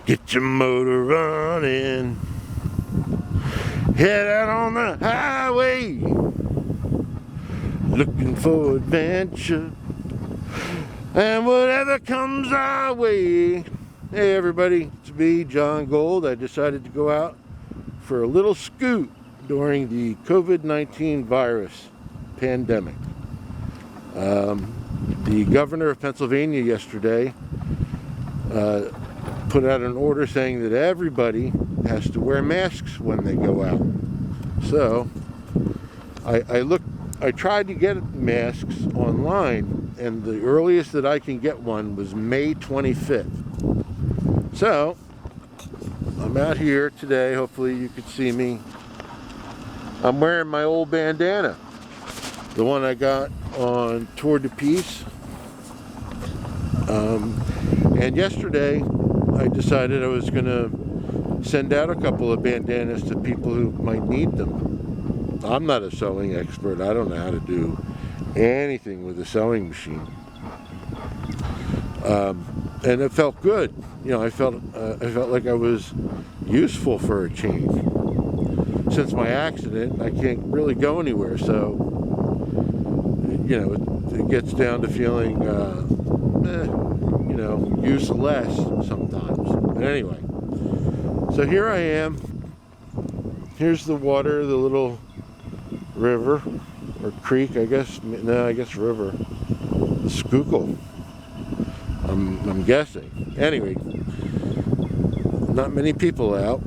Get your motor running. Head out on the highway. Looking for adventure. And whatever comes our way. Hey everybody, it's me, John Gold. I decided to go out for a little scoot during the COVID-19 virus pandemic. The governor of Pennsylvania yesterday put out an order saying that everybody has to wear masks when they go out. So I tried to get masks online, and the earliest that I can get one was May 25th. So I'm out here today. Hopefully you can see me. I'm wearing my old bandana, the one I got on Tour de Peace. And yesterday I decided I was going to send out a couple of bandanas to people who might need them. I'm not a sewing expert. I don't know how to do anything with a sewing machine. And it felt good. You know, I felt like I was useful for a change. Since my accident, I can't really go anywhere, so you know, it gets down to feeling you know, useless sometimes. But anyway, so here I am. Here's the water, the little river or creek, I guess. No, I guess river. The Schuylkill. I'm guessing. Anyway, not many people out.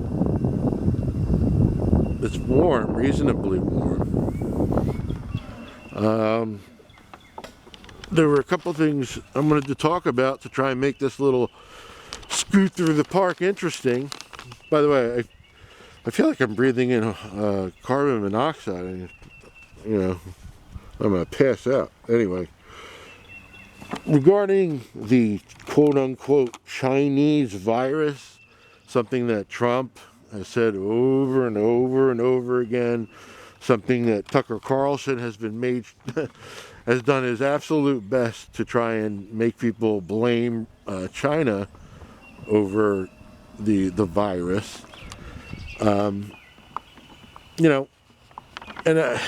It's warm, reasonably warm. There were a couple things I wanted to talk about to try and make this little scoot through the park interesting. By the way, I feel like I'm breathing in carbon monoxide, and you know, I'm gonna pass out. Anyway, regarding the quote-unquote Chinese virus, something that Trump has said over and over and over again, something that Tucker Carlson has has done his absolute best to try and make people blame China over the virus. You know, and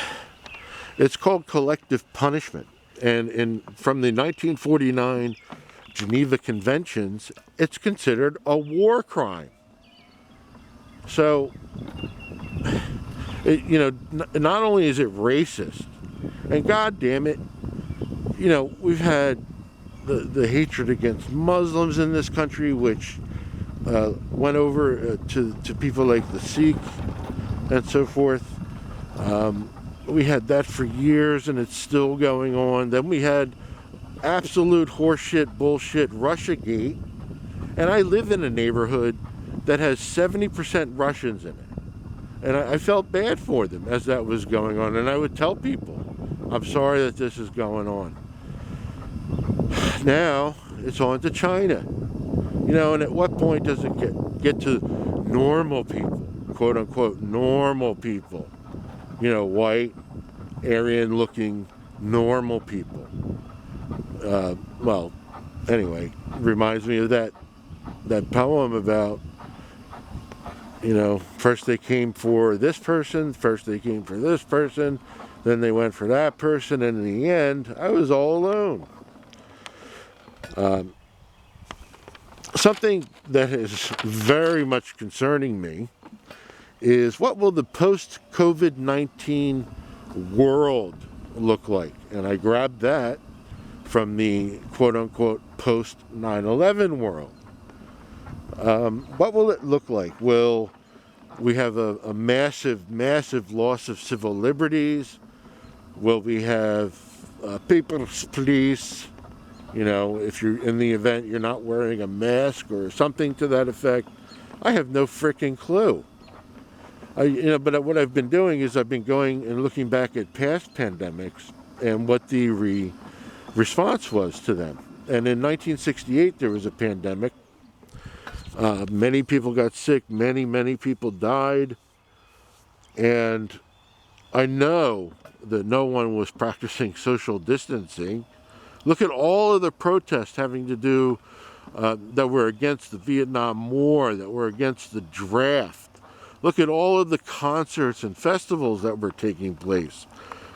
it's called collective punishment. And from the 1949 Geneva Conventions, it's considered a war crime. So, you know, not only is it racist, and God damn it, you know, we've had the hatred against Muslims in this country, which went over to people like the Sikh and so forth. We had that for years, and it's still going on. Then we had absolute horseshit, bullshit, Russiagate. And I live in a neighborhood that has 70% Russians in it. And I felt bad for them as that was going on. And I would tell people, I'm sorry that this is going on. Now, it's on to China. You know, and at what point does it get to normal people, quote unquote, normal people? You know, white, Aryan-looking, normal people. Well, anyway, reminds me of that poem about, you know, first they came for this person, first they came for this person, then they went for that person, and in the end, I was all alone. Something that is very much concerning me is what will the post-COVID-19 world look like? And I grabbed that from the quote-unquote post-9/11 world. What will it look like? Will we have a massive, massive loss of civil liberties? Will we have people's police? You know, if you're in the event you're not wearing a mask or something to that effect, I have no freaking clue. You know, but what I've been doing is I've been going and looking back at past pandemics and what the response was to them. And in 1968, there was a pandemic. Many people got sick. Many people died. And I know that no one was practicing social distancing. Look at all of the protests having to do that were against the Vietnam War, that were against the draft. Look at all of the concerts and festivals that were taking place.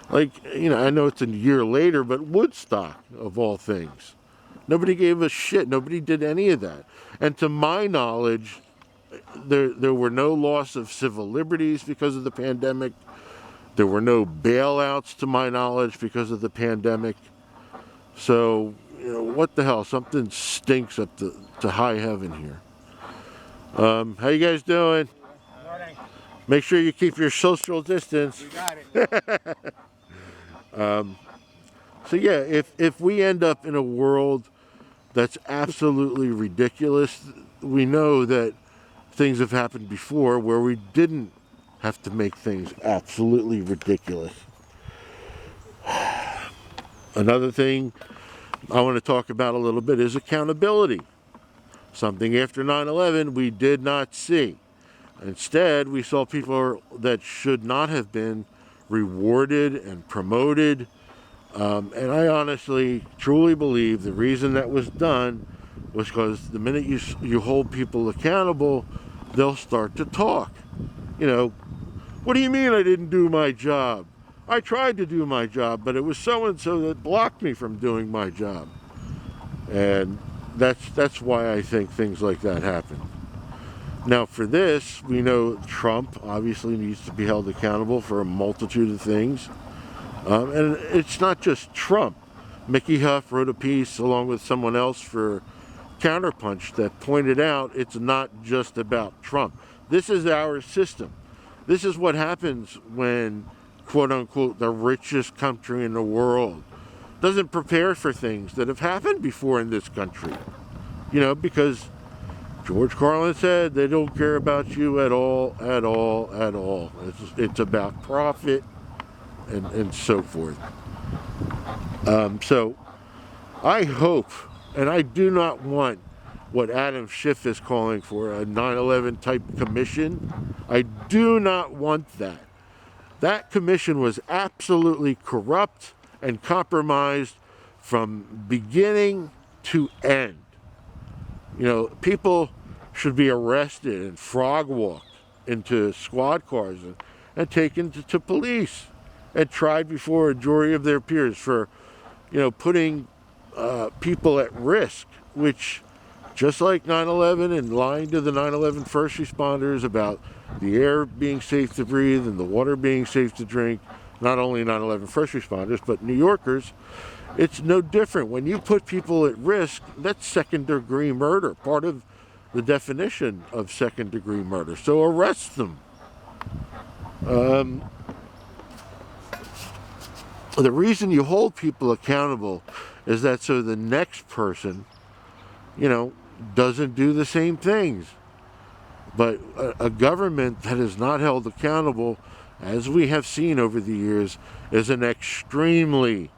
Like, I know it's a year later, but Woodstock, of all things. Nobody gave a shit. Nobody did any of that. And to my knowledge, there were no loss of civil liberties because of the pandemic. There were no bailouts, to my knowledge, because of the pandemic. So, what the hell? Something stinks up to high heaven here. How you guys doing? Morning. Make sure you keep your social distance. You got it. So yeah, if we end up in a world that's absolutely ridiculous, we know that things have happened before where we didn't have to make things absolutely ridiculous. Another thing I want to talk about a little bit is accountability. Something after 9/11 we did not see. Instead, we saw people that should not have been rewarded and promoted. And I honestly, truly believe the reason that was done was because the minute you hold people accountable, they'll start to talk. What do you mean I didn't do my job? I tried to do my job, but it was so-and-so that blocked me from doing my job. And that's why I think things like that happen. Now for this, we know Trump obviously needs to be held accountable for a multitude of things. And it's not just Trump. Mickey Huff wrote a piece along with someone else for Counterpunch that pointed out it's not just about Trump. This is our system. This is what happens when, quote unquote, the richest country in the world doesn't prepare for things that have happened before in this country. Because George Carlin said they don't care about you at all, at all, at all. It's about profit and so forth. So I hope, and I do not want what Adam Schiff is calling for, a 9/11 type commission. I do not want that. That commission was absolutely corrupt and compromised from beginning to end. People should be arrested and frog walked into squad cars and taken to police and tried before a jury of their peers for, putting people at risk, which, just like 9/11 and lying to the 9/11 first responders about the air being safe to breathe and the water being safe to drink, not only 9/11 first responders, but New Yorkers, it's no different. When you put people at risk, that's second-degree murder, part of the definition of second-degree murder. So arrest them. The reason you hold people accountable is that so the next person, doesn't do the same things. But a government that is not held accountable, as we have seen over the years, is an extremely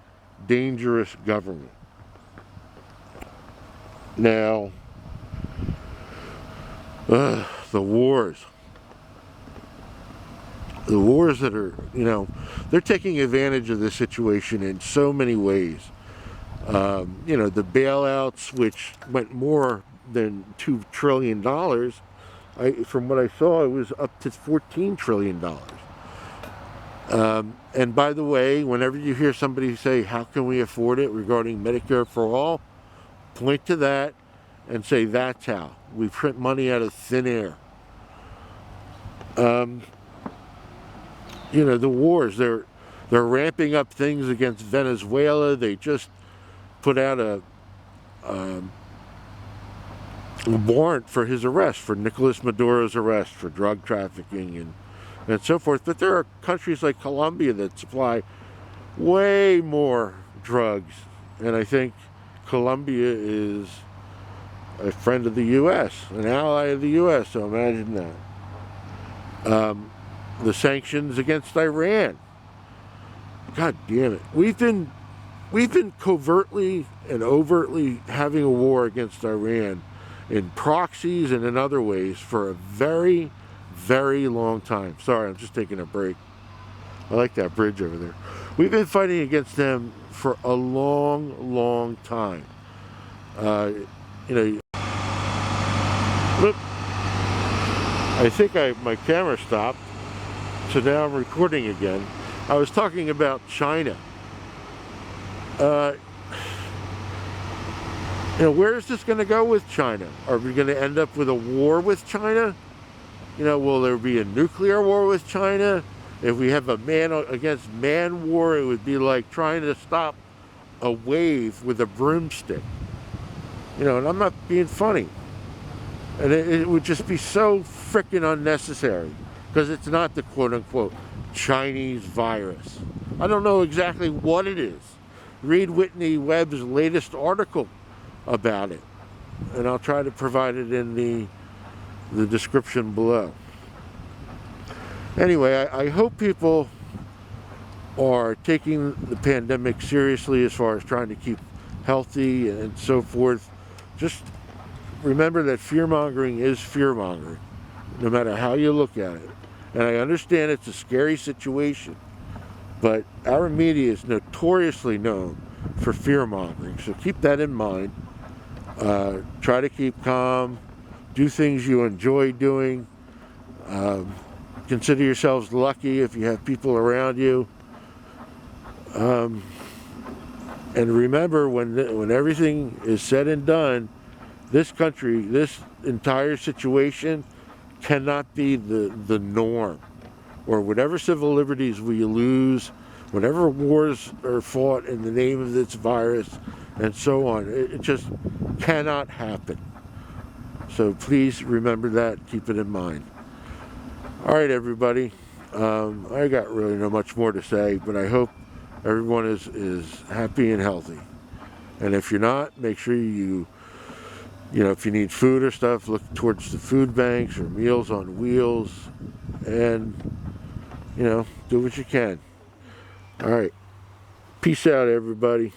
dangerous government. Now, the wars. The wars that are, they're taking advantage of this situation in so many ways. The bailouts, which went more than $2 trillion. From what I saw, it was up to $14 trillion. And by the way, whenever you hear somebody say, how can we afford it regarding Medicare for all, point to that and say, that's how. We print money out of thin air. The wars, they're ramping up things against Venezuela. They just put out a warrant for his arrest, for Nicolas Maduro's arrest, for drug trafficking and so forth. But there are countries like Colombia that supply way more drugs. And I think Colombia is a friend of the U.S., an ally of the U.S., so imagine that. The sanctions against Iran. God damn it. We've been covertly and overtly having a war against Iran in proxies and in other ways for a very, very long time. Sorry, I'm just taking a break. I like that bridge over there. We've been fighting against them for a long, long time. Look, I think my camera stopped, so now I'm recording again. I was talking about China. Where is this going to go with China? Are we going to end up with a war with China? Will there be a nuclear war with China? If we have a man against man war, it would be like trying to stop a wave with a broomstick. And I'm not being funny. And it would just be so freaking unnecessary, because it's not the quote-unquote Chinese virus. I don't know exactly what it is. Read Whitney Webb's latest article about it, and I'll try to provide it in the description below. Anyway, I hope people are taking the pandemic seriously as far as trying to keep healthy and so forth. Just remember that fear-mongering is fear-mongering, no matter how you look at it. And I understand it's a scary situation, but our media is notoriously known for fear-mongering, so keep that in mind. Try to keep calm, do things you enjoy doing. Consider yourselves lucky if you have people around you. And remember, when everything is said and done, this country, this entire situation cannot be the norm. Or whatever civil liberties we lose, whatever wars are fought in the name of this virus, and so on. It just cannot happen. So please remember that, keep it in mind. All right, everybody. I got really not much more to say, but I hope everyone is happy and healthy. And if you're not, make sure if you need food or stuff, look towards the food banks or Meals on Wheels, and, do what you can. All right. Peace out, everybody.